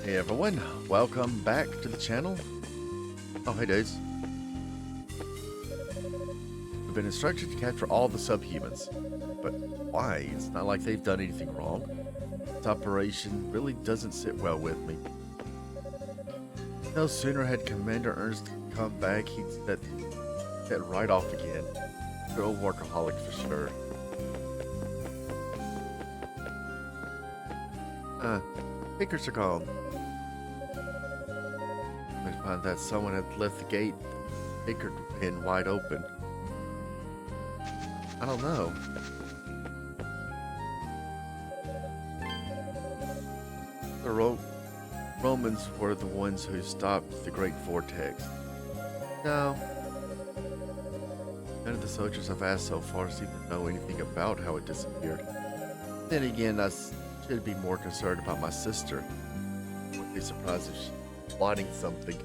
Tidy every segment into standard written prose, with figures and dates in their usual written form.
Hey everyone, welcome back to the channel. Oh hey dudes. We've been instructed to capture all the subhumans. But why? It's not like they've done anything wrong. This operation really doesn't sit well with me. No sooner had Commander Ernst come back, he'd set right off again. Good old workaholic for sure. Pickers are gone. I find that someone had left the gate picker pin wide open. I don't know. The Romans were the ones who stopped the Great Vortex. No. None of the soldiers I've asked so far seem to know anything about how it disappeared. Then again, I should be more concerned about my sister. I wouldn't be surprised if she's plotting something.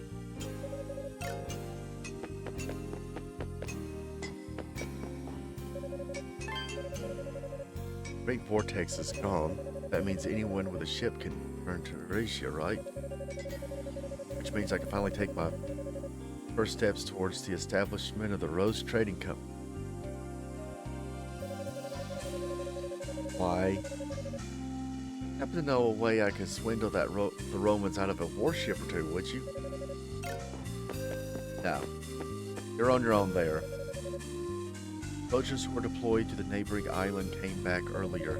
Great Vortex is gone. That means anyone with a ship can return to Eurasia, right? Which means I can finally take my first steps towards the establishment of the Rose Trading Company. Why? Happen to know a way I could swindle the Romans out of a warship or two, would you? Now, you're on your own there. Soldiers who were deployed to the neighboring island came back earlier.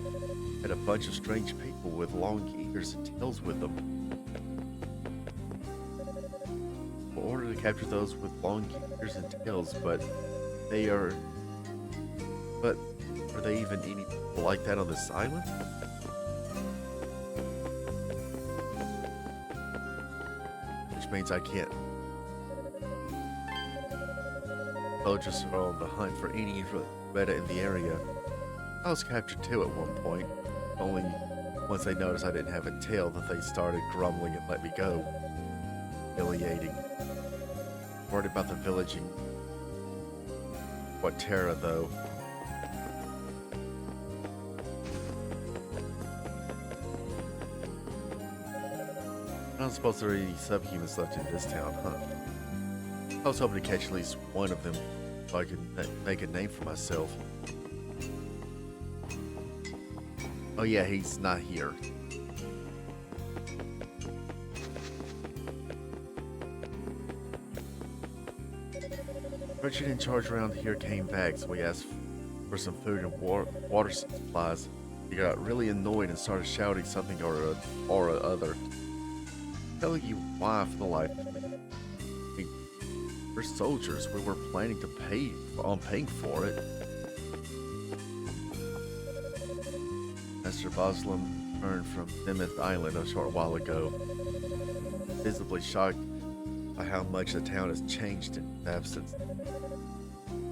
Had a bunch of strange people with long ears and tails with them. In order to capture those with long ears and tails, but are they even any people like that on this island? Which means I can't. Soldiers are on the hunt for any Rehda in the area. I was captured too at one point. Only once they noticed I didn't have a tail that they started grumbling and let me go. Humiliating. Worried about the village in Quatera though. I don't suppose there are any subhumans left in this town, huh? I was hoping to catch at least one of them so I could make a name for myself. Oh yeah, he's not here. Richard in charge around here came back, so we asked for some food and water supplies. He got really annoyed and started shouting something or other. Telling you why for the life of me. We're soldiers. We were planning to pay on paying for it. Master Boslam returned from Nepisthtim Island a short while ago, visibly shocked by how much the town has changed in his absence.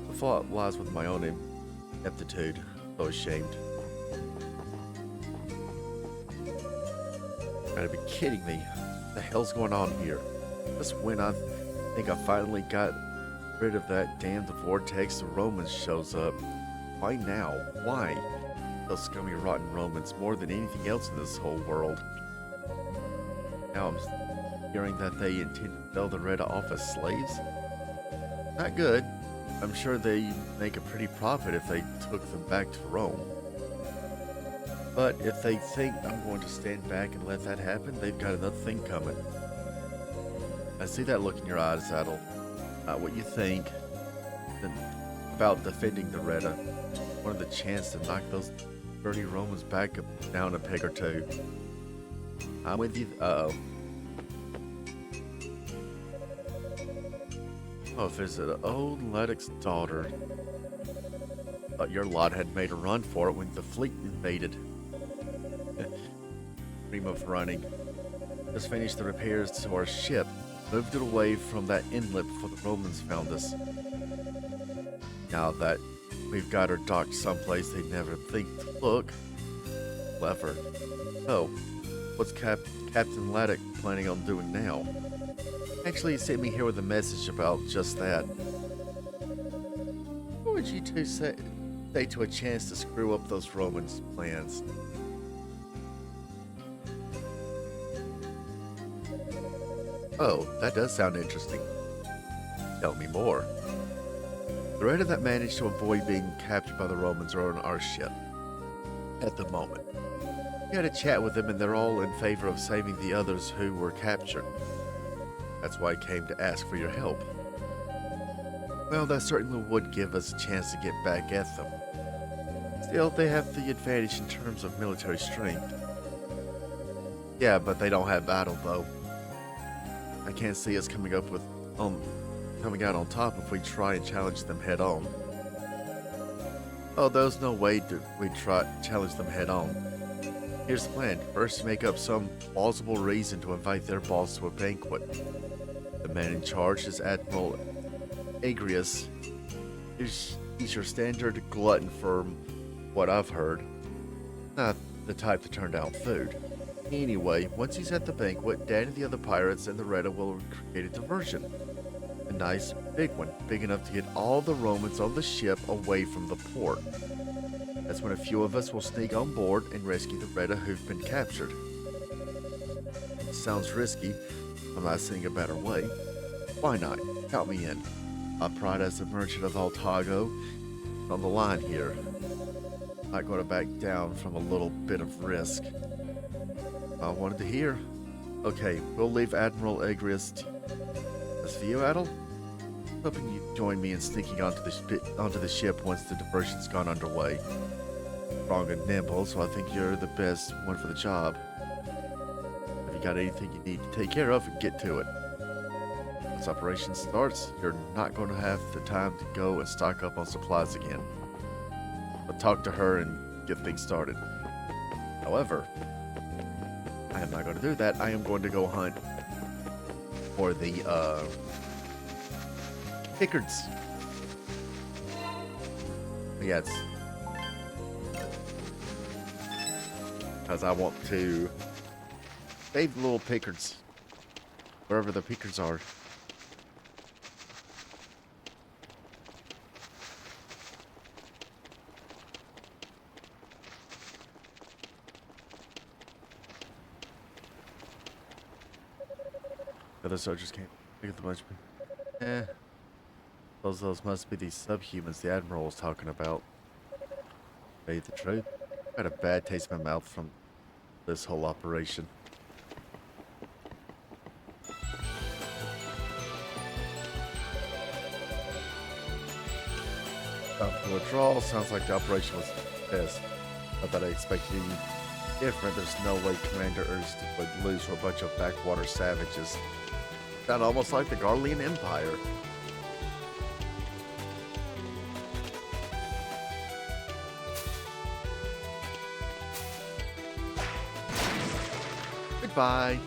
The fault lies with my own ineptitude, so ashamed. You gotta be kidding me. What the hell's going on here? Just when I think I finally got rid of that damned vortex, the Romans shows up. Why now? Why? Those scummy rotten Romans more than anything else in this whole world. Now I'm hearing that they intend to sell the Rehda off as slaves. Not good. I'm sure they make a pretty profit if they took them back to Rome. But if they think I'm going to stand back and let that happen, they've got another thing coming. I see that look in your eyes, Adel. Not what you think about defending the Rehda. Wanted the chance to knock those dirty Romans back down a peg or two. I'm with you. Uh-oh. Oh, if it's an old Leddick's daughter. Thought your lot had made a run for it when the fleet invaded. Dream of running. Just finished the repairs to our ship. Moved it away from that inlet before the Romans found us. Now that we've got her docked someplace they never think to look. Clever. Oh, what's Captain Laddick planning on doing now? Actually, he sent me here with a message about just that. What would you two say to a chance to screw up those Romans' plans? Oh, that does sound interesting. Tell me more. The Rehda that managed to avoid being captured by the Romans are on our ship at the moment. We had a chat with them and they're all in favor of saving the others who were captured. That's why I came to ask for your help. Well, that certainly would give us a chance to get back at them. Still, they have the advantage in terms of military strength. Yeah, but they don't have battle, though. I can't see us coming out on top if we try and challenge them head on. Oh, there's no way we try challenge them head on. Here's the plan. First, make up some plausible reason to invite their boss to a banquet. The man in charge is Admiral Agrius. He's your standard glutton for what I've heard. Not the type to turn down food. Anyway, once he's at the banquet, Dan and the other pirates and the Rehda will create a diversion. A nice big one, big enough to get all the Romans on the ship away from the port. That's when a few of us will sneak on board and rescue the Rehda who've been captured. Sounds risky. I'm not seeing a better way. Why not? Count me in. My pride as a merchant of Altago is on the line here. Not going to back down from a little bit of risk. I wanted to hear. Okay, we'll leave Admiral Agrius. As for you, Adel? Hoping you join me in sneaking onto the ship once the diversion's gone underway. Strong and nimble, so I think you're the best one for the job. Have you got anything you need to take care of, and get to it. Once operation starts, you're not going to have the time to go and stock up on supplies again. I'll talk to her and get things started. However, I am not going to do that. I am going to go hunt for the Pickards. Yes. Because I want to save the little Pickards. Wherever the Pickards are. The other soldiers can't pick up the bunch. Those must be these subhumans the Admiral was talking about. Tell you the truth, I had a bad taste in my mouth from this whole operation. The withdrawal sounds like the operation was a test. Not that I expected any different. There's no way Commander Ernst would lose to a bunch of backwater savages. Sound almost like the Garlean Empire. Goodbye.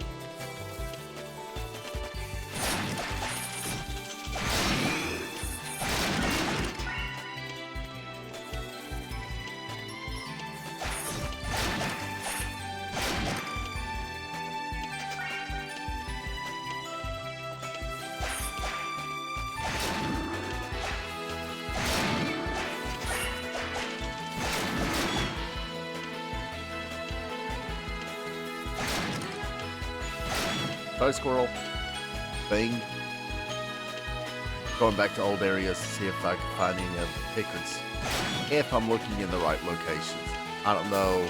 Bye, squirrel. Thing. Going back to old areas to see if I can find any of the Pickards. If I'm looking in the right locations. I don't know.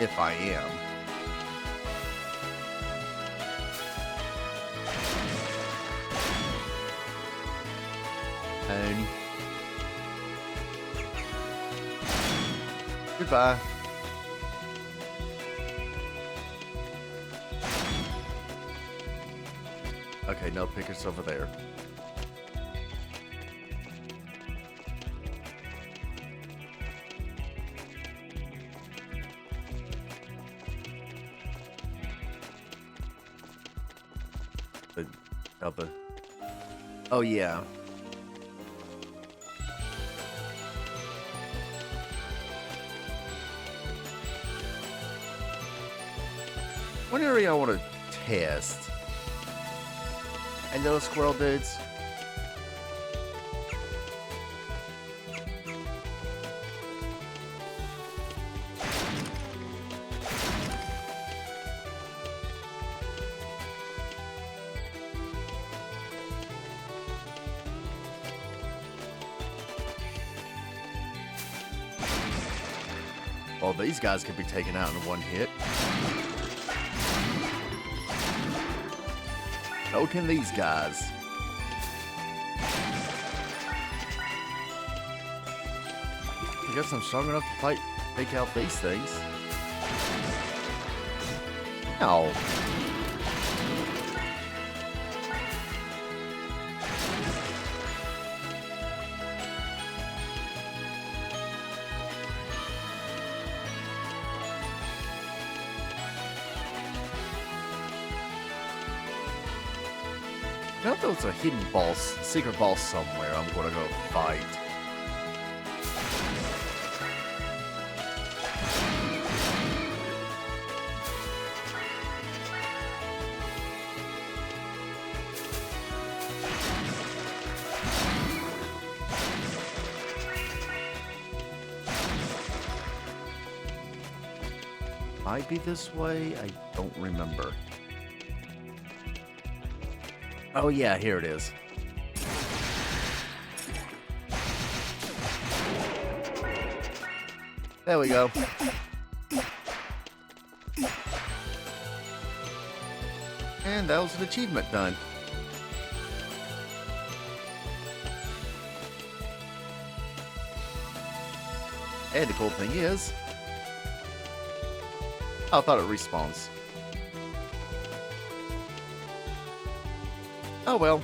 If I am. And goodbye. Okay, no Pickards over there. The other. Oh yeah. One area I want to test. And those squirrel dudes. Well, these guys could be taken out in one hit. So can these guys. I guess I'm strong enough to take out these things. Ow. I know there's a hidden boss, secret boss somewhere I'm gonna go fight. Might be this way, I don't remember. Oh yeah, here it is. There we go. And that was an achievement done. And the cool thing is, I thought it respawns. Oh well.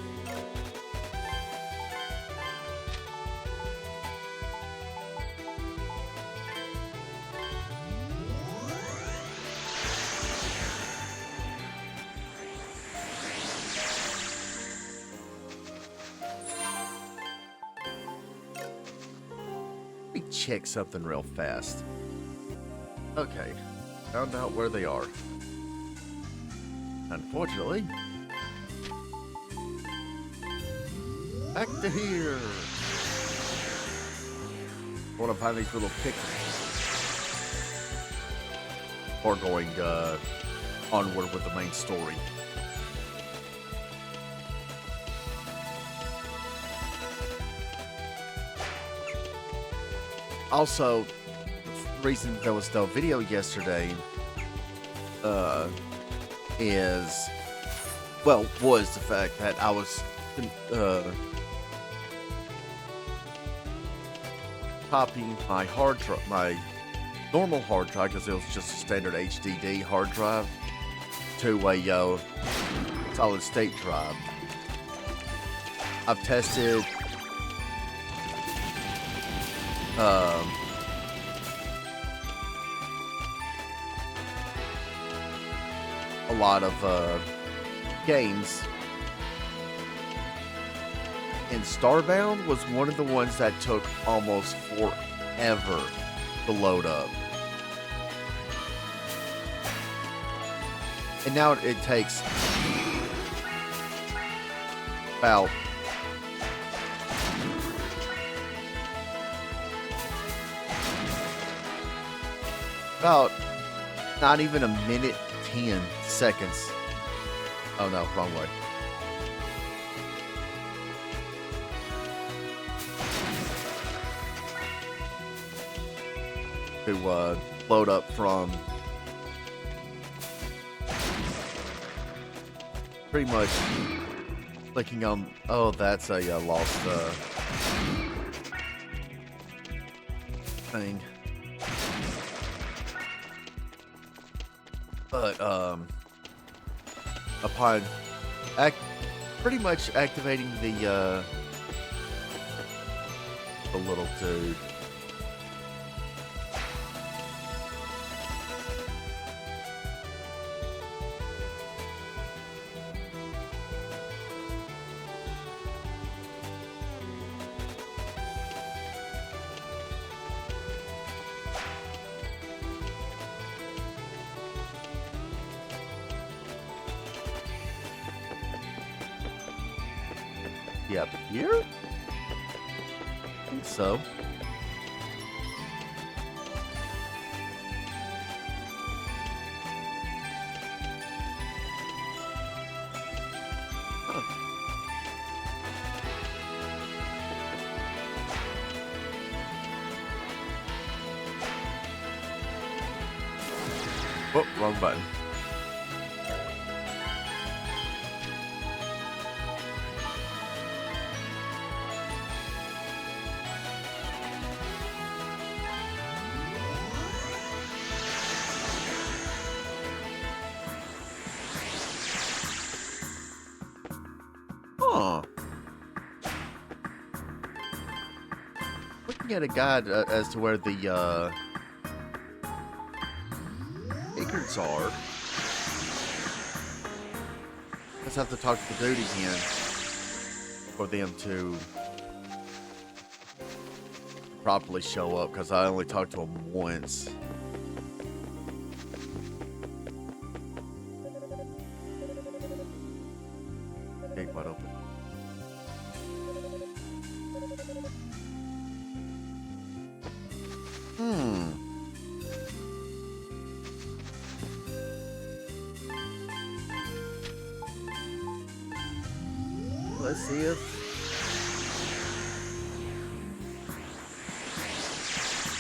Let me check something real fast. Okay, found out where they are. Unfortunately, back to here. I want to find these little pictures. Or going onward with the main story. Also, the reason there was no video yesterday was the fact that I was copying my hard drive, my normal hard drive, because it was just a standard HDD hard drive, to a solid state drive. I've tested a lot of games, and Starbound was one of the ones that took almost forever to load up. And now it takes about not even a minute 10 seconds. Oh no, wrong way. To load up from pretty much clicking on, oh, that's a lost thing. But upon pretty much activating the little dude, up here? I think so. Oh, wrong button. Huh. Looking at a guide as to where the acres are. Let's have to talk to the dude again for them to properly show up, because I only talked to him once. Gate wide open. Let's see if...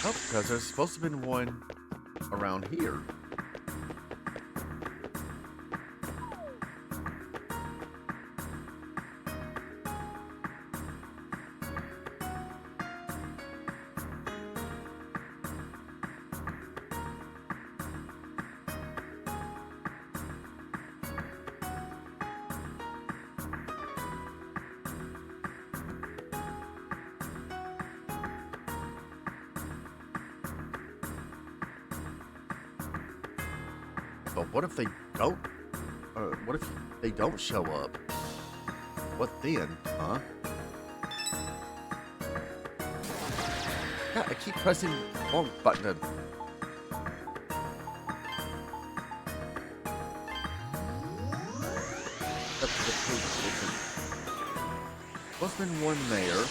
Oh, because there's supposed to have been one around here. But what if they don't? What if they don't show up? What then, huh? God, I keep pressing the wrong button. Must have been one there.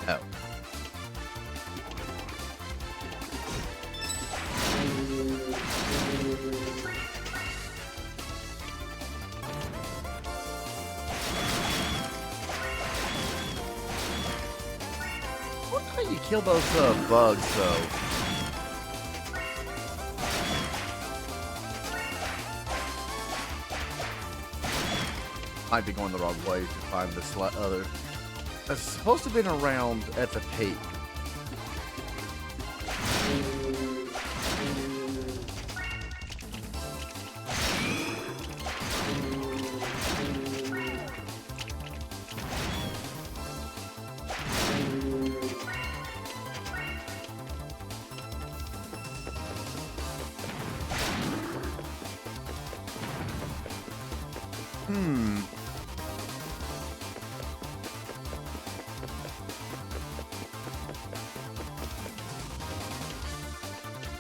Oh. What how you kill those bugs though? Might be going the wrong way to find this other. It's supposed to have been around at the peak.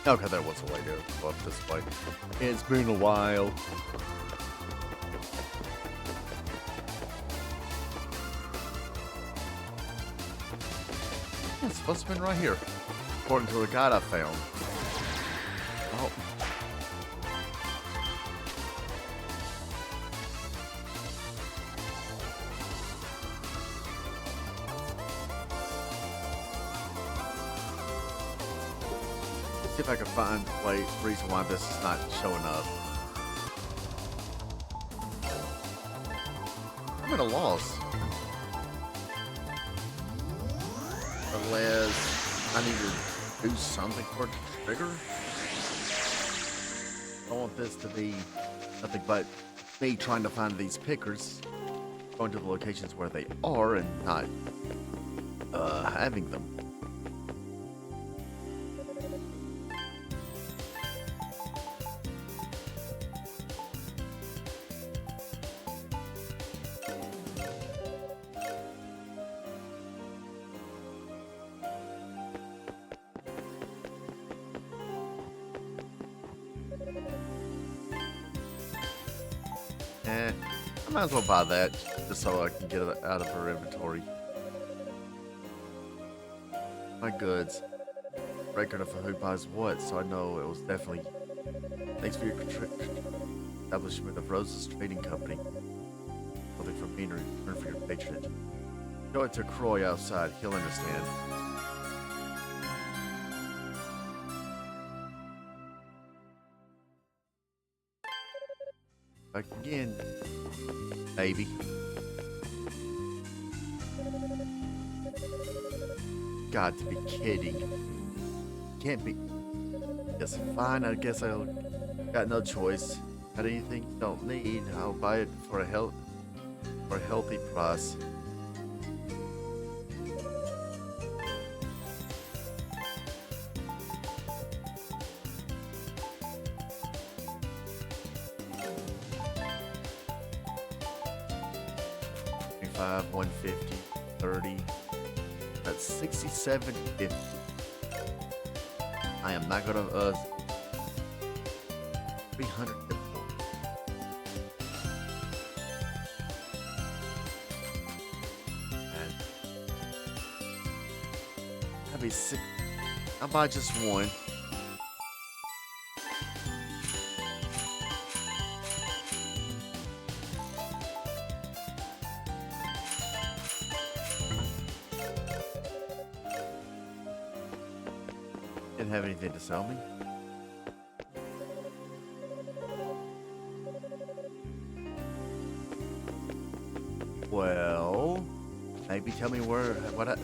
Okay, there was a way to go up this way. It's been a while. Yeah, it's supposed to have been right here, according to the guide I found. Oh. See if I can find a reason why this is not showing up. I'm at a loss. Unless I need to do something for it to trigger. I don't want this to be nothing but me trying to find these pickers, going to the locations where they are and not having them. Eh, I might as well buy that just so I can get it out of her inventory. My goods. Record of who buys what, so I know it was definitely. Thanks for your establishment of Rose's Trading Company. Something from me in return for your patronage. Show it to Croy outside, he'll understand. Back again, baby. Got to be kidding. Can't be. Yes, fine, I guess I got no choice. Got anything you don't need, I'll buy it for a healthy price. $25, $150, $30. That's $67.50. I am not gonna 300. And that'd be sick. I'll buy just one. Didn't have anything to sell me. Well, maybe tell me what I.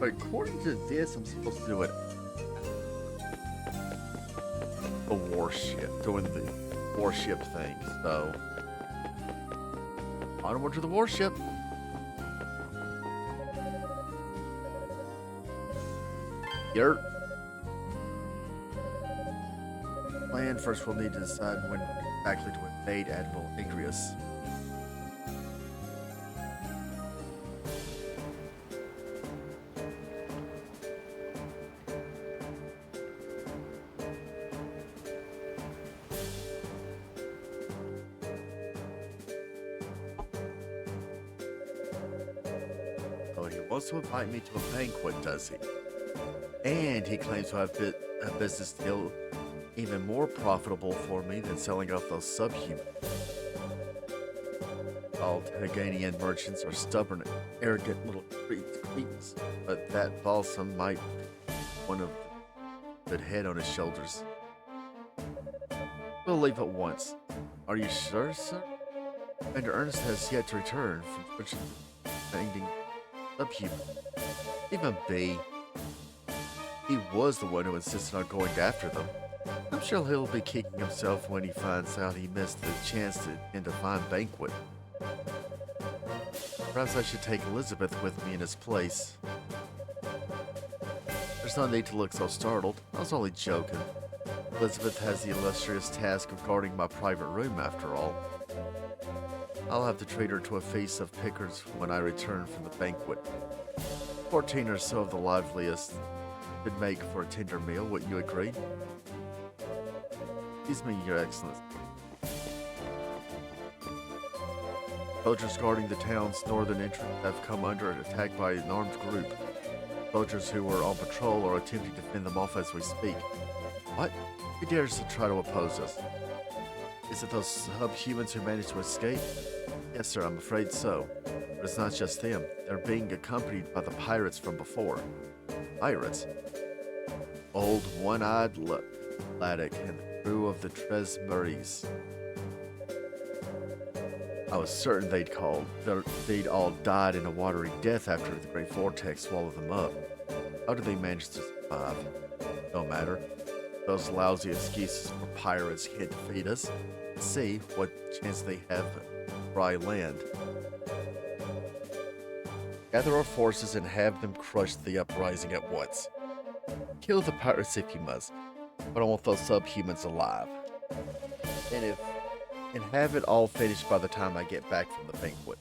But according to this, I'm supposed to do it. A warship, doing the warship thing. So, onward to the warship. Yurt. Plan first, we'll need to decide when exactly to invade Admiral Agrius. He wants to invite me to a banquet, does he? And he claims to have a business deal even more profitable for me than selling off those subhumans. All Haganian merchants are stubborn, arrogant little creeps, but that balsam might be one of the good head on his shoulders. We'll leave at once. Are you sure, sir? Commander Ernest has yet to return from switching to finding subhuman. Even B. He was the one who insisted on going after them. I'm sure he'll be kicking himself when he finds out he missed the chance to attend a fine banquet. Perhaps I should take Elizabeth with me in his place. There's no need to look so startled. I was only joking. Elizabeth has the illustrious task of guarding my private room, after all. I'll have to treat her to a feast of pickers when I return from the banquet. 14 or so of the liveliest could make for a tender meal, wouldn't you agree? Excuse me, Your Excellency. Soldiers guarding the town's northern entrance have come under attack by an armed group. Soldiers who were on patrol are attempting to fend them off as we speak. What? Who dares to try to oppose us? Is it those subhumans who managed to escape? Yes, sir, I'm afraid so. But it's not just them. They're being accompanied by the pirates from before. Pirates? Old One-Eyed Laddock and the crew of the Tresmurries. I was certain they'd all died in a watery death after the great vortex swallowed them up. How did they manage to survive? No matter. Those lousy excuses for pirates can't defeat us. See what chance they have dry land. Gather our forces and have them crush the uprising at once. Kill the pirates if you must, but I want those subhumans alive. And have it all finished by the time I get back from the banquet.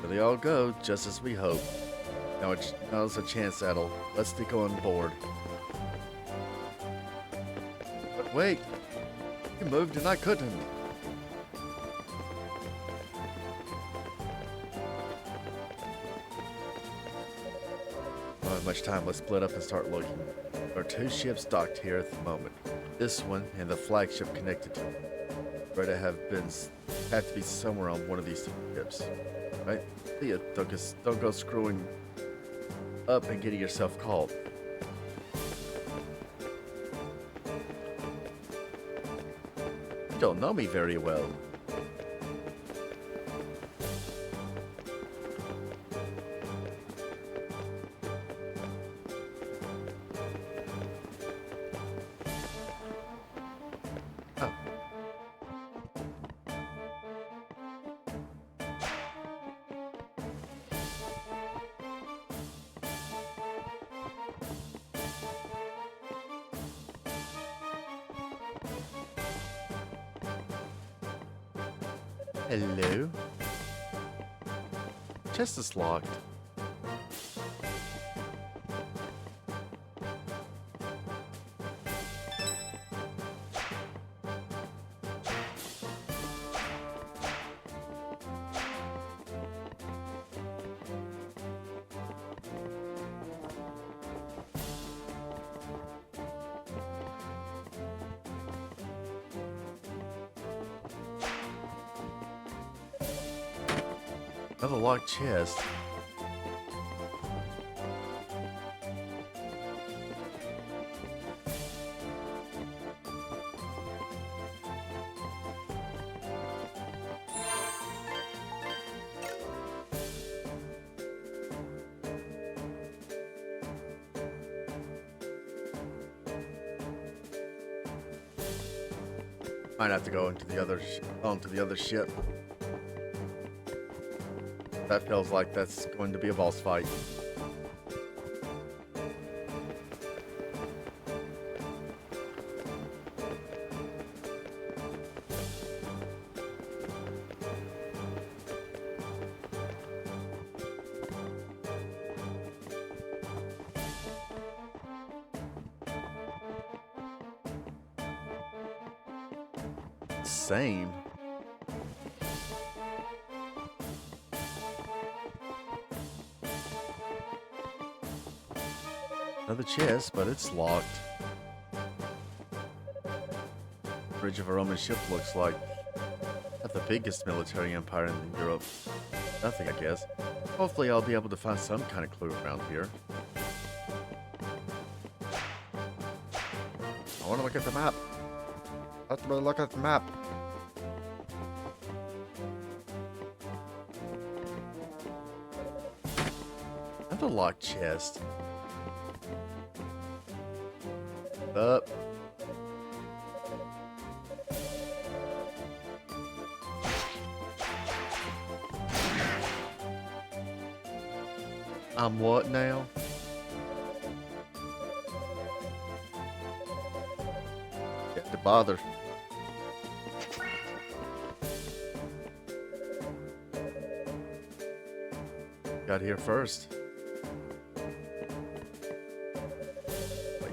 There they all go, just as we hoped. Now's a chance, Adel. Let's stick on board. But wait! You moved and I couldn't. Don't have much time. Let's split up and start looking. There are 2 ships docked here at the moment. This one and the flagship connected to it. Rehda have to be somewhere on one of these 2 ships. Right? See ya, don't go screwing up and getting yourself caught. You don't know me very well. Oh. Hello? Chest is locked. Another locked chest. Might have to go into onto the other ship. That feels like that's going to be a boss fight. Same. Another chest, but it's locked. Bridge of a Roman ship looks like not the biggest military empire in Europe. Nothing, I guess. Hopefully I'll be able to find some kind of clue around here. I want to look at the map. Let's really look at the map. Another locked chest. Up. I'm what now? Get to bother. Got here first.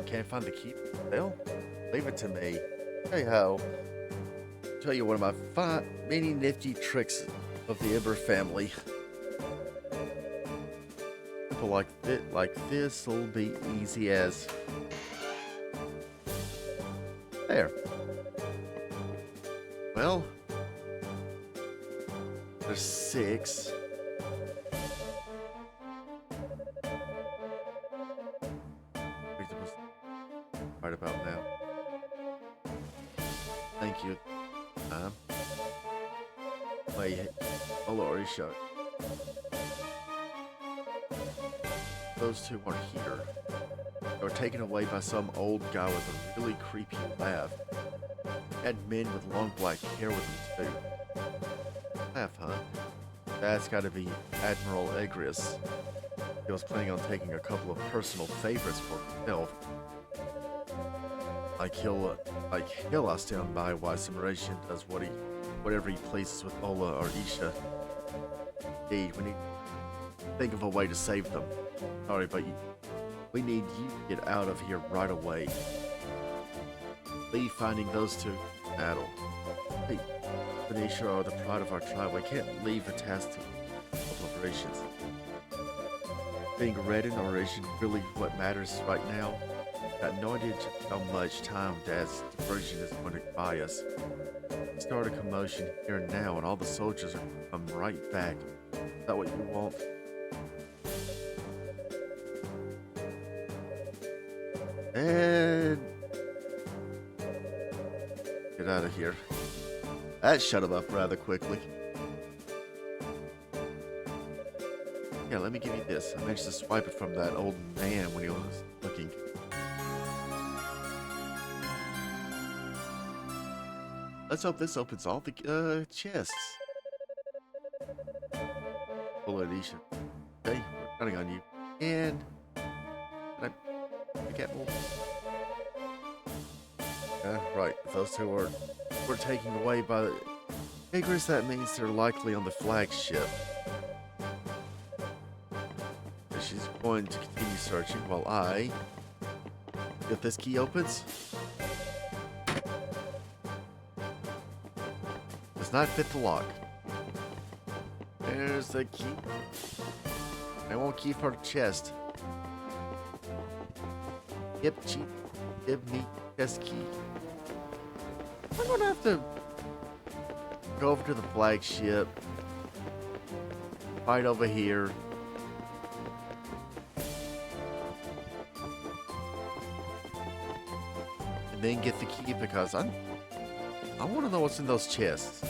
Can't find the key. Well, leave it to me. Hey ho. Tell you one of my many nifty tricks of the Ember family. People like this'll be easy as. There. Well, there's 6. Right about now. Thank you. Wait, Ola already showed. Those two are here. They were taken away by some old guy with a really creepy laugh. Had men with long black hair with him too. Laugh, huh? That's gotta be Admiral Egris. He was planning on taking a couple of personal favorites for himself. Like he'll stand by while Simulation does whatever he pleases with Ola or Isha. Indeed, we need to think of a way to save them. Sorry, but we need you to get out of here right away. Leave finding those two battle. Hey, Isha are the pride of our tribe. We can't leave the task to operations. Being Rehda or isn't really what matters right now. Got no idea just how much time Dad's diversion is going to buy us. Start a commotion here and now, and all the soldiers are come right back. Is that what you want? And get out of here. That shut him up rather quickly. Yeah, let me give you this. I managed to swipe it from that old man when he was looking. Let's hope this opens all the chests. Full Alicia. Okay, we're counting on you. And I can't move. Right. Those two were taken away by the Egris. That means they're likely on the flagship. She's going to continue searching while I if this key opens. Does not fit the lock. There's the key. I won't keep her chest. Yep, Chief. Give me chest key. I'm gonna have to go over to the flagship. Fight over here. And then get the key because I want to know what's in those chests.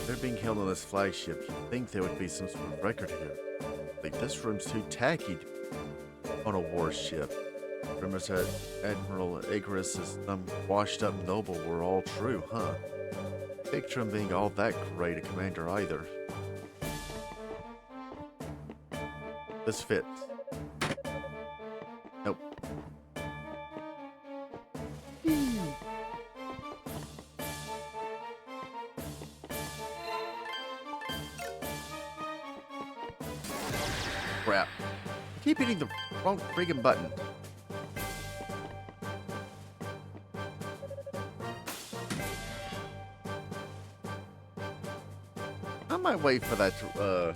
They're being held on this flagship. You'd think there would be some sort of record here. Like, this room's too tacky on a warship. Rumors that Admiral Egris is some washed-up noble were all true, huh? Picture him being all that great a commander either. This fits. Nope. Crap. I keep hitting the wrong friggin' button. I might wait for that to,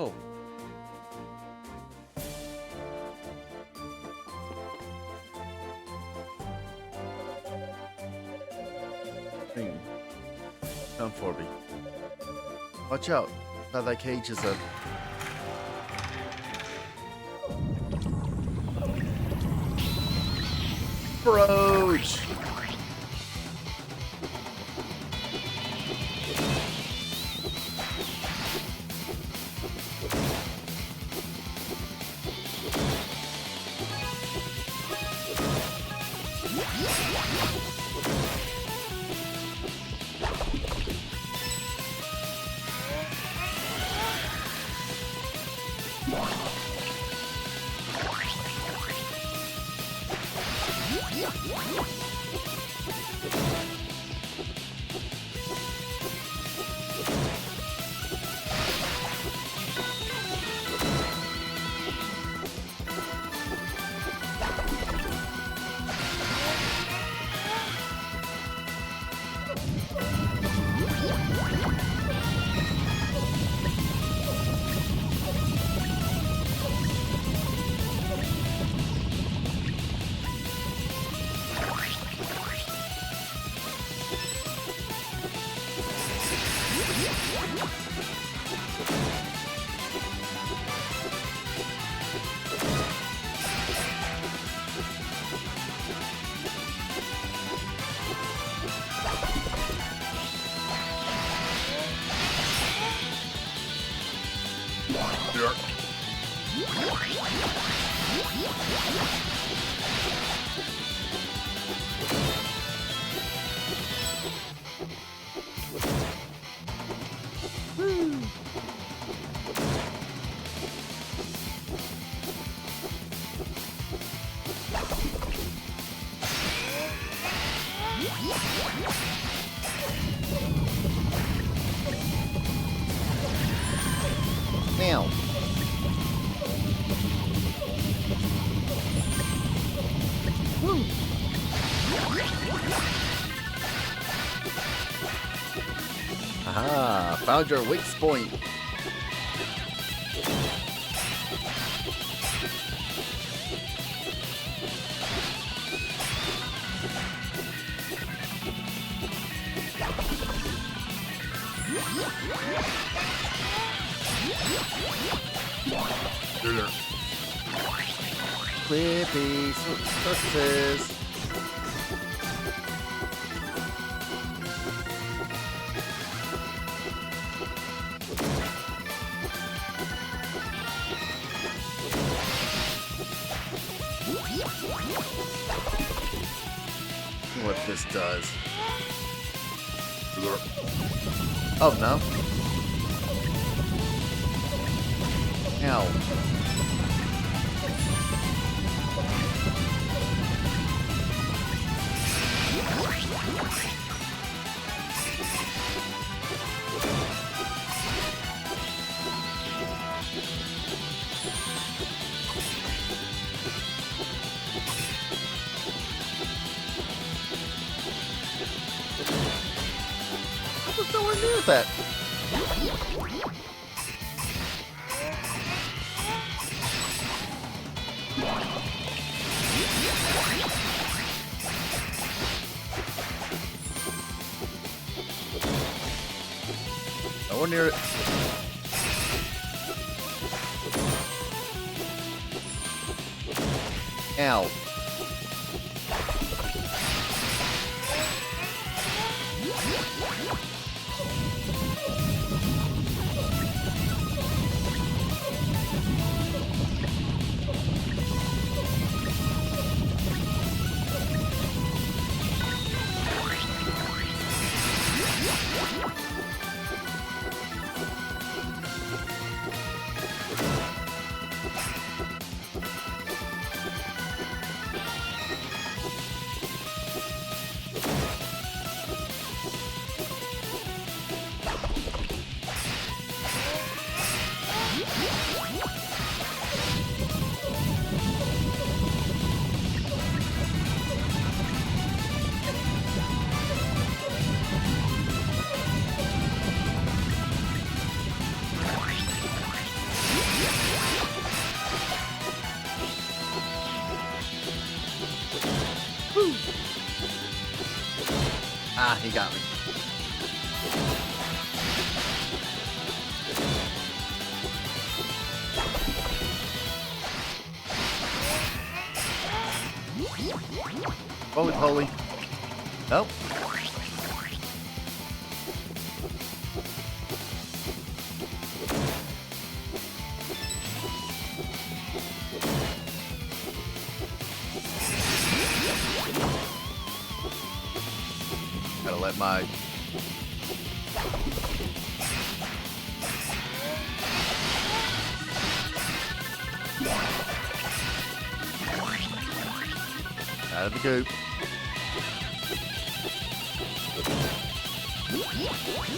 Oh. Come for me. Watch out. Now that cage is a... Broach! Now. Woo. Aha, found your weak point. Whippy surfaces. What this does. Oh no. Ow. I was nowhere near that. Nowhere near it. Ow. Ah, he got me. Holy poly. Nope. Gotta let my... out of the goop.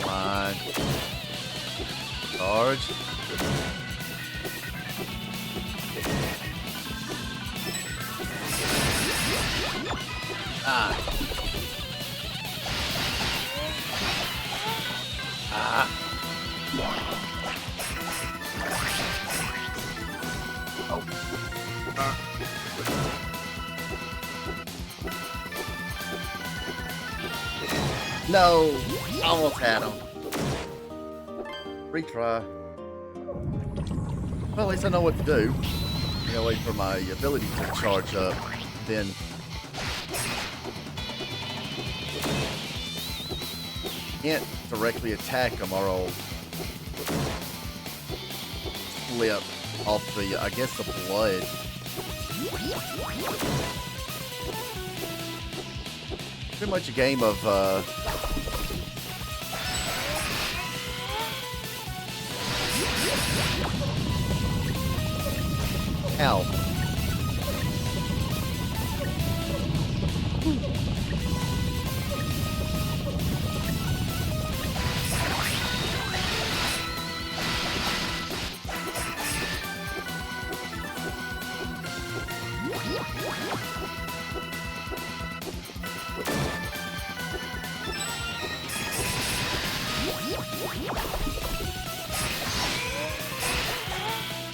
Come on. Charge. Ah. Ah. Oh. No. Almost had him. Retry. Well, at least I know what to do. You know, wait for my ability to charge up. Then can't directly attack them or I'll slip off the, I guess, the blood. Pretty much a game of, ow.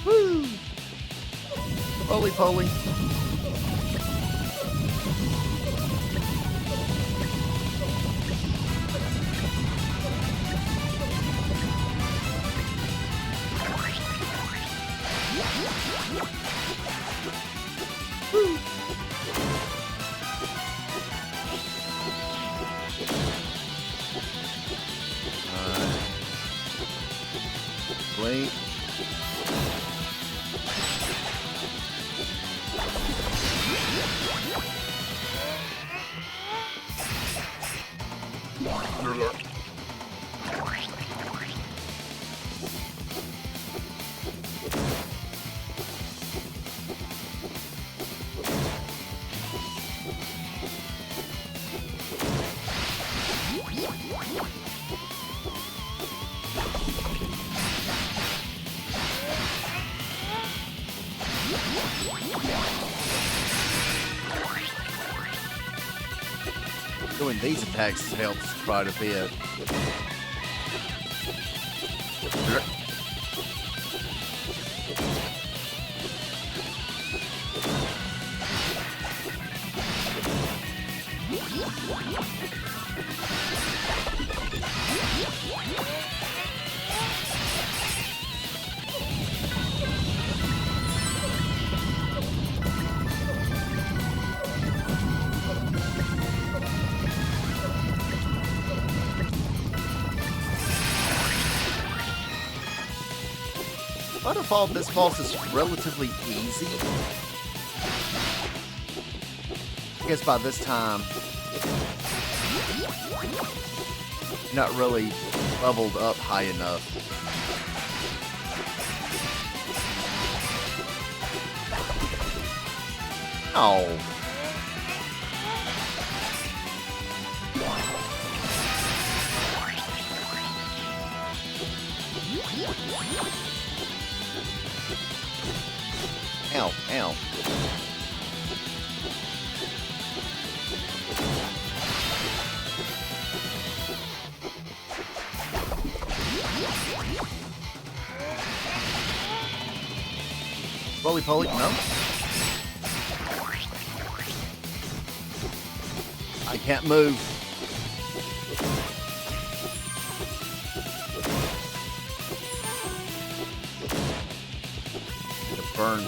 Woo! Holy poly. Woo! Blink. Doing these attacks helps quite a bit. By default, this boss is relatively easy. I guess by this time, not really leveled up high enough. Oh. Ow, ow. Roly poly, no. I can't move. Burn.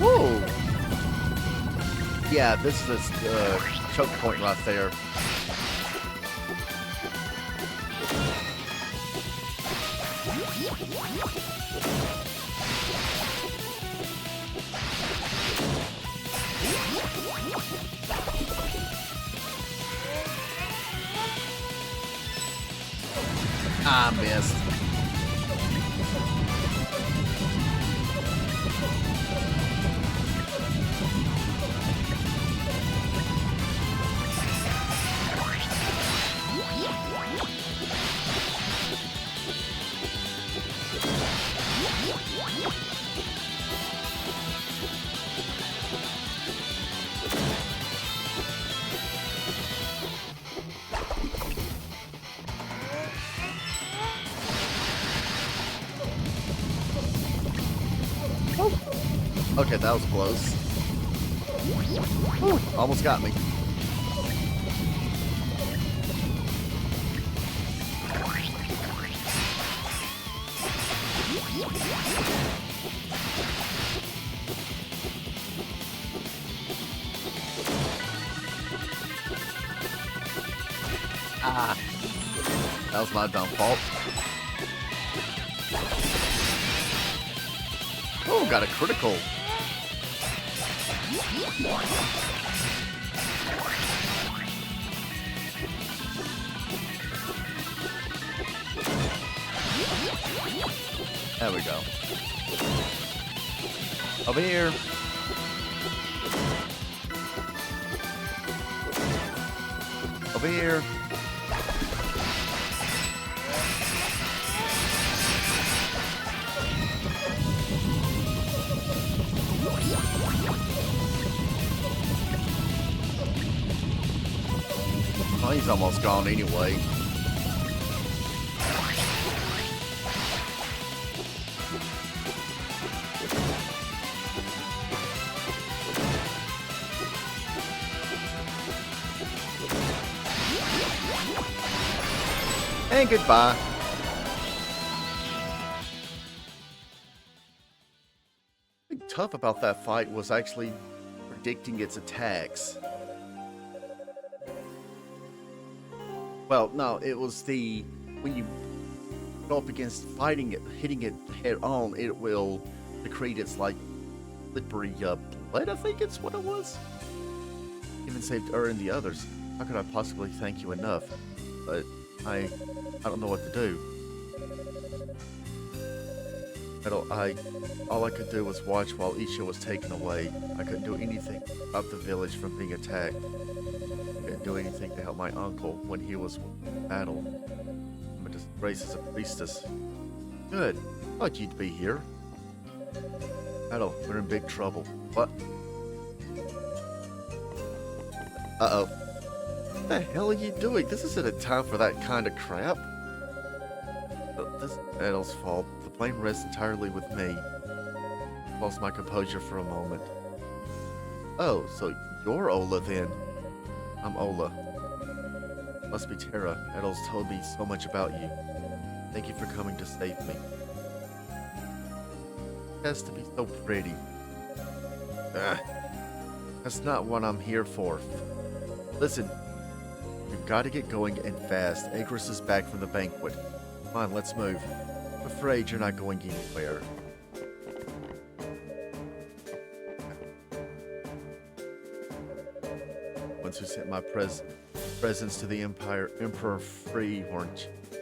Whoa! Yeah, this is a choke point right there. I missed. Okay, that was close. Whew, almost got me. Ah, that was my dumb fault. Oh, got a critical. There we go. Over here. Over here. Oh, he's almost gone anyway. And goodbye. The thing tough about that fight was actually predicting its attacks. Well, no, it was when you go up against fighting it, hitting it head on, it will secrete its like slippery blood, I think it's what it was. Even saved her and the others. How could I possibly thank you enough? But I don't know what to do. All I could do was watch while Isha was taken away. I couldn't do anything to stop the village from being attacked. Couldn't do anything to help my uncle when he was in battle. I'm a disgrace as a priestess. Good. Thought you'd be here. Battle, we're in big trouble. What? Uh-oh. What the hell are you doing? This isn't a time for that kind of crap. This is Edel's fault. The blame rests entirely with me. Lost my composure for a moment. Oh, so you're Ola then. I'm Ola. Must be Terra. Edel's told me so much about you. Thank you for coming to save me. It has to be so pretty. That's not what I'm here for. Listen, we've got to get going and fast. Agris is back from the banquet. Come on, let's move. I'm afraid you're not going anywhere. Once you sent my presents to the Emperor free, weren't you?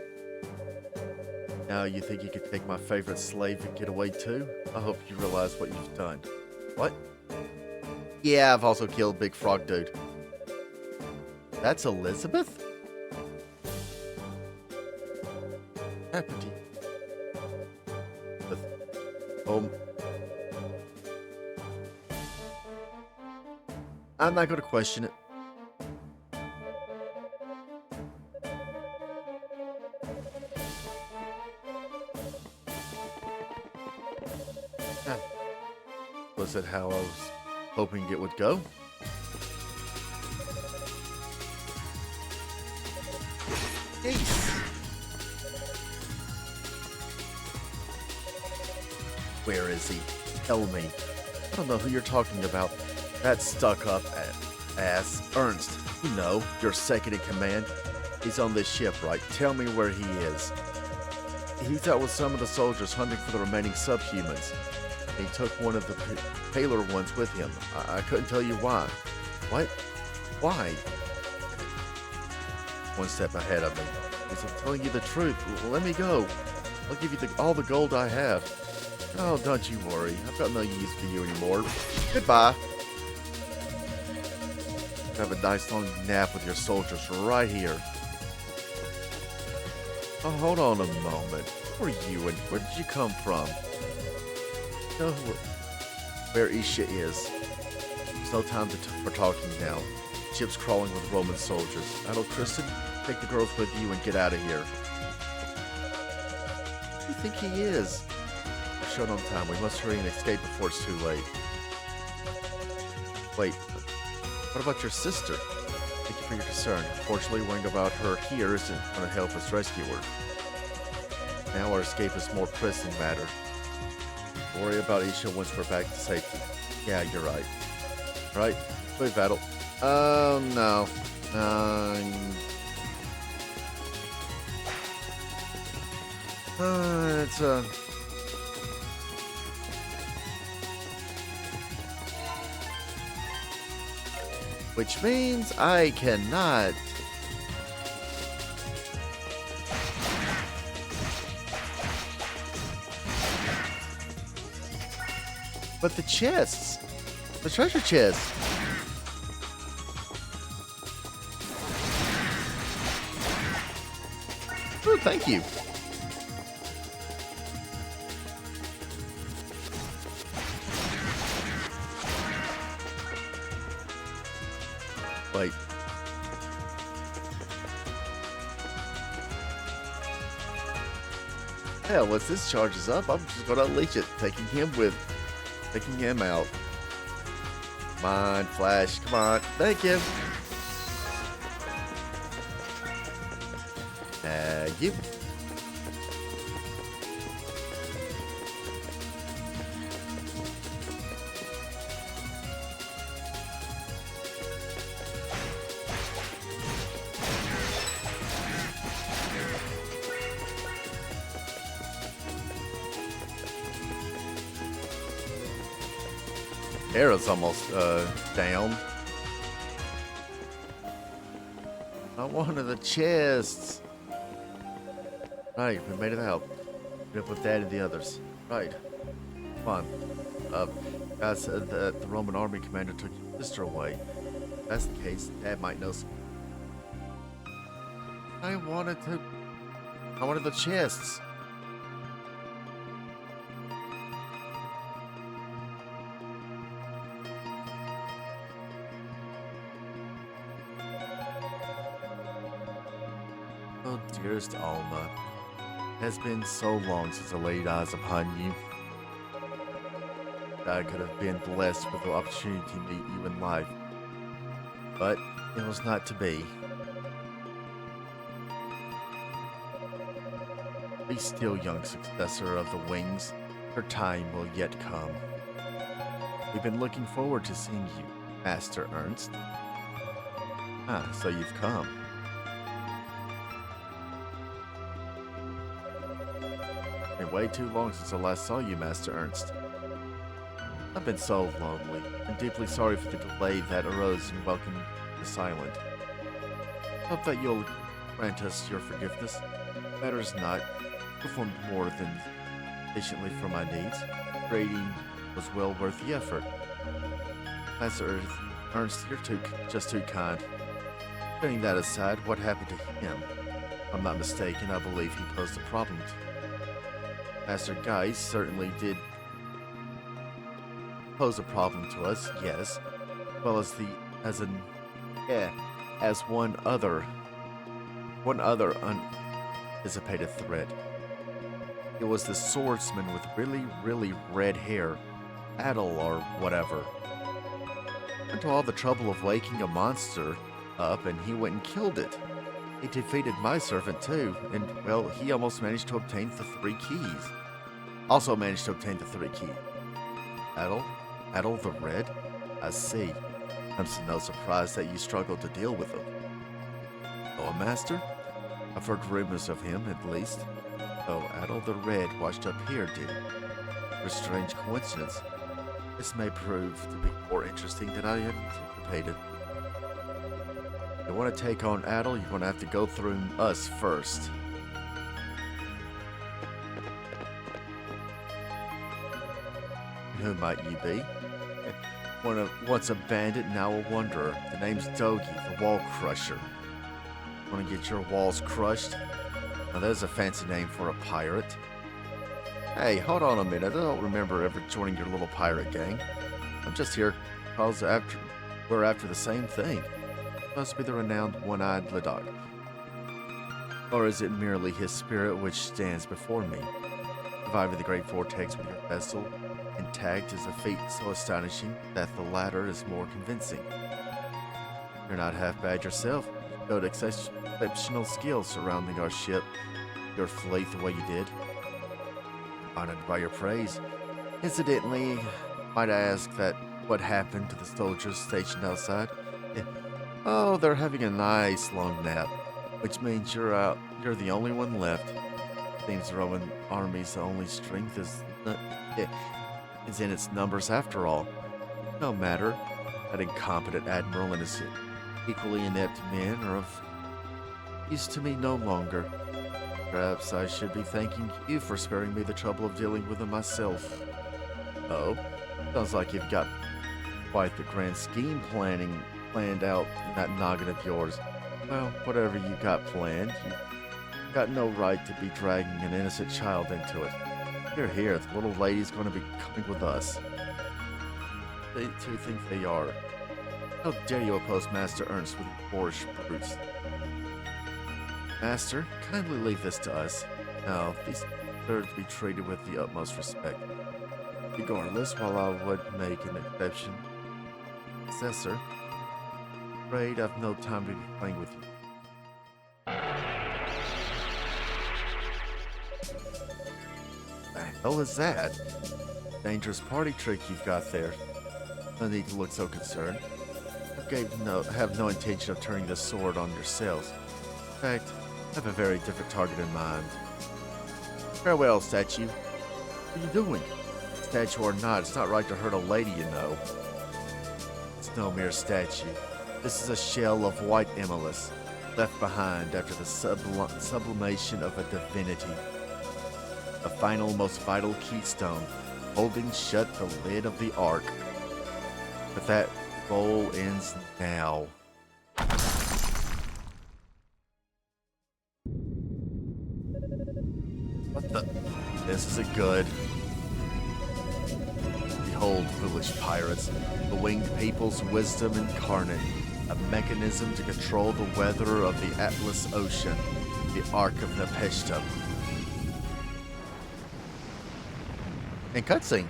Now you think you could take my favorite slave and get away too? I hope you realize what you've done. What? Yeah, I've also killed Big Frog Dude. That's Elizabeth? What happened to you? I'm not going to question it. Was it how I was hoping it would go? Ace! Where is he? Tell me. I don't know who you're talking about. That stuck-up ass, Ernst. You know, your second in command. He's on this ship, right? Tell me where he is. He's out with some of the soldiers hunting for the remaining subhumans. He took one of the paler ones with him. I couldn't tell you why. What? Why? One step ahead of me. He's telling you the truth. Let me go. I'll give you all the gold I have. Oh, don't you worry. I've got no use for you anymore. Goodbye. Have a nice long nap with your soldiers right here. Oh, hold on a moment. Who are you and where did you come from? You know where Isha is. There's no time for talking now. Ship's crawling with Roman soldiers. Adel Kristen, take the girls with you and get out of here. Who do you think he is? We're short on time. We must hurry and escape before it's too late. Wait, what about your sister? Thank you for your concern. Unfortunately, worrying about her here isn't going to help us rescue her. Now our escape is more pressing matter. Worry about Isha once we're back to safety. Yeah, you're right. Right, move, Adel. Oh, no. It's which means I cannot. But the chests, the treasure chests. Oh, thank you. Wait. Hell, once this charges up, I'm just gonna unleash it, taking him out. Come on, Flash, come on. Thank you. You. Arrow's almost down. Not one of the chests. Right, we made it out. Gonna put that in the others. Right. Come on. Guys, the Roman army commander took your sister away. If that's the case, Dad might know something. I wanted the chests. Oh, dearest Alma, it has been so long since I laid eyes upon you. I could have been blessed with the opportunity to meet you in life, but it was not to be. Be still, young successor of the Wings. Your time will yet come. We've been looking forward to seeing you, Master Ernst. Ah, so you've come. Been way too long since I last saw you, Master Ernst. I've been so lonely, and deeply sorry for the delay that arose in welcoming the silent. Hope that you'll grant us your forgiveness. Matters not. Performed more than patiently for my needs. Grading was well worth the effort. Master Ernst, you're just too kind. Putting that aside, what happened to him? If I'm not mistaken, I believe he posed a problem. Master Geist certainly did pose a problem to us, yes, as well as one other unanticipated threat. It was the swordsman with really red hair, Adel or whatever. Went to all the trouble of waking a monster up, and he went and killed it. He defeated my servant too, and well, he almost managed to obtain the 3 keys. Also managed to obtain the 3 keys. Adel the Red? I see. I'm no surprise that you struggled to deal with him. Oh, a master? I've heard rumors of him, at least. Oh, Adel the Red washed up here, did he? What a strange coincidence. This may prove to be more interesting than I had anticipated. If you want to take on Adel, you're going to have to go through us first. And who might you be? Once a bandit, now a wanderer. The name's Dogi, the Wall Crusher. Want to get your walls crushed? Now there's a fancy name for a pirate. Hey, hold on a minute. I don't remember ever joining your little pirate gang. I'm just here because we're after the same thing. Must be the renowned one-eyed Ledog. Or is it merely his spirit which stands before me? Surviving the great vortex with your vessel, intact is a feat so astonishing that the latter is more convincing. You're not half bad yourself. You showed exceptional skill surrounding our ship, your fleet the way you did. Honored by your praise. Incidentally, might I ask that what happened to the soldiers stationed outside? Eh, Oh, they're having a nice long nap, which means you're out. You're the only one left. Seems the Roman army's only strength is in its numbers after all. No matter, that incompetent admiral and his equally inept men are of use to me no longer. Perhaps I should be thanking you for sparing me the trouble of dealing with them myself. Oh, sounds like you've got quite the grand scheme planned out in that noggin of yours. Well, whatever you got planned, you've got no right to be dragging an innocent child into it. Here, the little lady's going to be coming with us. They too think they are. How dare you oppose Master Ernst with your boorish brutes? Master, kindly leave this to us. Now, these deserve to be treated with the utmost respect. Regardless, while I would make an exception, Successor, afraid I've no time to be playing with you. The hell is that? Dangerous party trick you've got there. No need to look so concerned. Have no intention of turning the sword on yourselves. In fact, I have a very different target in mind. Farewell, statue. What are you doing? Statue or not, it's not right to hurt a lady, you know. It's no mere statue. This is a shell of white emulus, left behind after the sublimation of a divinity. The final, most vital keystone, holding shut the lid of the Ark. But that role ends now. What the? This isn't good. Behold, foolish pirates, the winged people's wisdom incarnate, a mechanism to control the weather of the Atlas Ocean, the Ark of Nepisthtim. And cutscene.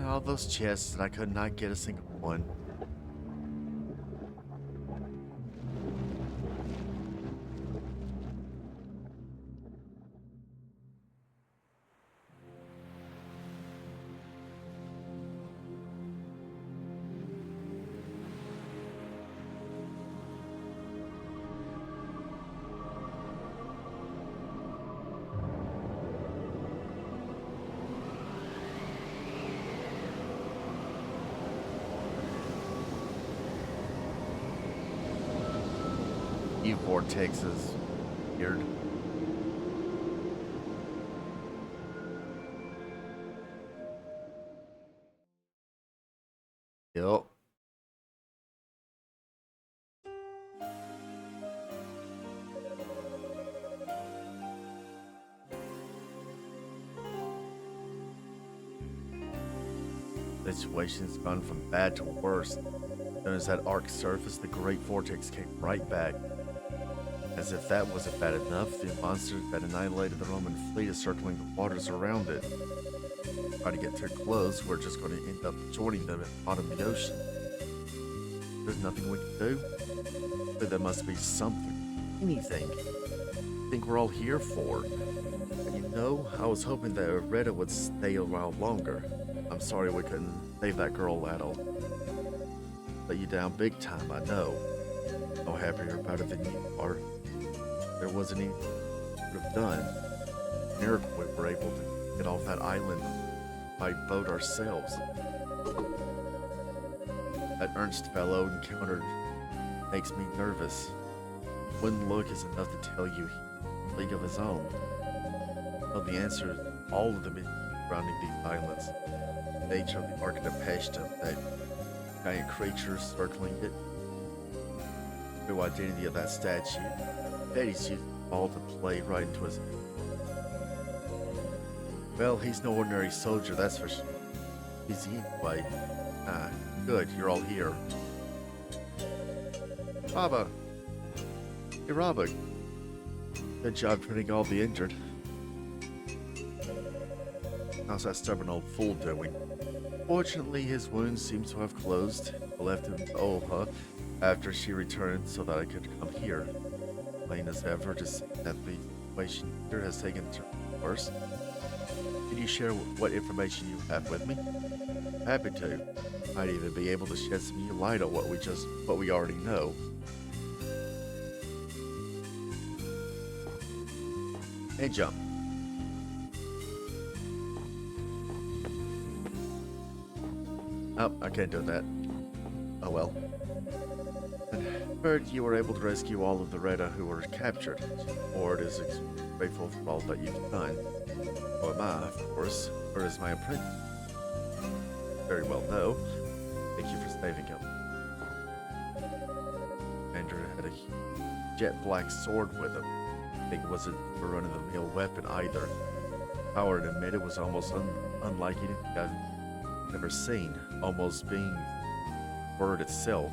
All those chests, and I could not get a single one. You vortexes. Weird. Yup. Situation's gone from bad to worse. As soon as that arc surfaced, the great vortex came right back. As if that wasn't bad enough, the monster that annihilated the Roman fleet is circling the waters around it. Try to get too close, we're just going to end up joining them at the bottom of the ocean. There's nothing we can do. But there must be something. Anything. I think we're all here for. And you know, I was hoping that Rehda would stay a while longer. I'm sorry we couldn't save that girl at all. Let you down big time, I know. No happier about it than you are. There wasn't anything we could have done. Miracle we were able to get off that island by boat ourselves. That Ernst fellow encountered makes me nervous. One look is enough to tell you he's a league of his own. Well, the answer is all of the mysteries surrounding these islands. The nature of the Ark of Nepisthtim, that giant creature circling it. The true identity of that statue. Betty's used the ball to play right into his. Well, he's no ordinary soldier, that's for sure. He's anyway. Ah, good, you're all here. Baba. Hey, Robert. Good job turning all the injured. How's that stubborn old fool doing? Fortunately, his wounds seem to have closed. I left him to Olha after she returned so that I could come here. Plain as ever to see that the situation here has taken a turn worse. Can you share what information you have with me? Happy to. Might even be able to shed some new light on what we already know. And jump. Oh, I can't do that. Oh well. Heard you were able to rescue all of the Rehda who were captured. Ford is grateful for all that you've done. So am I, of course, or is my apprentice. Very well, no. Thank you for saving him. Andrew had a jet black sword with him. I think it wasn't a run-of-the-mill weapon either. Power to admit it was almost unlike anything I've ever seen, almost being word itself.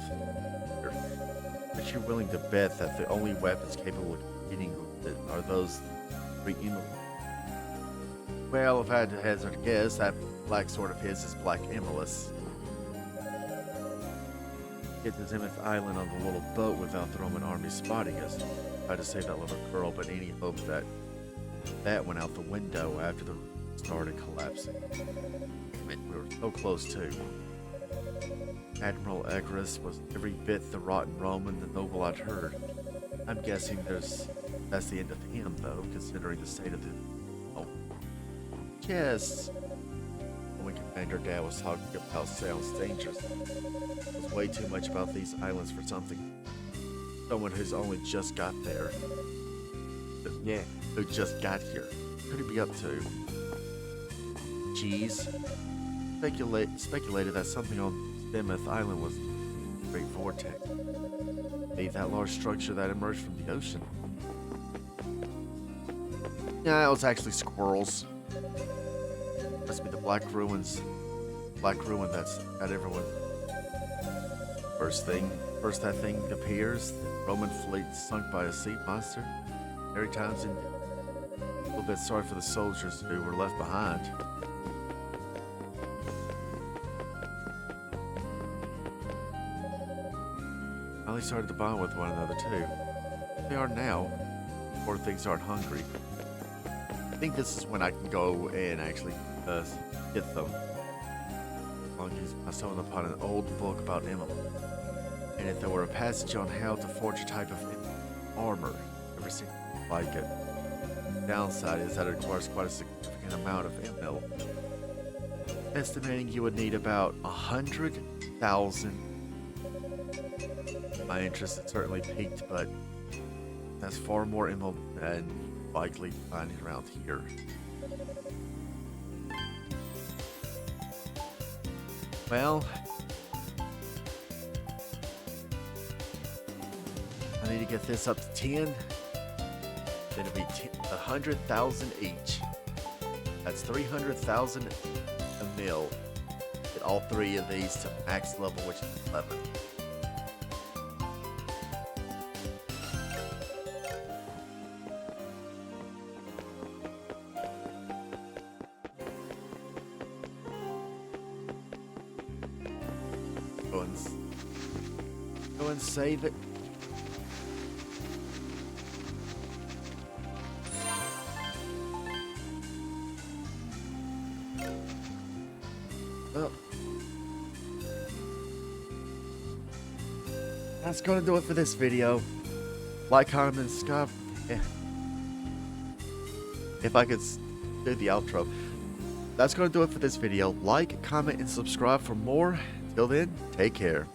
But you're willing to bet that the only weapons capable of competing with it are those three emeralds? Well, if I had to hazard a guess, that black sword of his is Black Emeralds. Get to Zenith Island on the little boat without the Roman army spotting us. Tried to save that little girl, but any hope that went out the window after the started collapsing. Damn it, we were so close too. Admiral Egrus was every bit the rotten Roman, the noble I'd heard. I'm guessing that's the end of him, though, considering the state of the... Oh. Yes. When Commander Dad was talking about sounds dangerous. It was way too much about these islands for someone who's only just got there. Yeah, who just got here. What could he be up to? Geez. Speculated that something on Zenith Island was a great vortex. Maybe that large structure that emerged from the ocean. Yeah, it was actually squirrels. Must be the Black Ruin that's got everyone. First that thing appears, the Roman fleet sunk by a sea monster. Every time's in a little bit sorry for the soldiers who were left behind. Finally started to bond with one another too. They are now. Poor things aren't hungry. I think this is when I can go and actually get them. Monkeys, I stumbled upon an old book about Emily. And if there were a passage on how to forge a type of armor, never seen like it. The downside is that it requires quite a significant amount of ML. Estimating you would need about 100,000. My interest is certainly peaked, but that's far more ML than likely to find around here. Well, I need to get this up to 10. Then it'll be 100,000 each. That's 300,000 a mil. Get all three of these to max level, which is 11. Go and save it. Well, that's gonna do it for this video. Like, comment, and subscribe. If I could do the outro. That's gonna do it for this video. Like, comment, and subscribe for more. Till then, take care.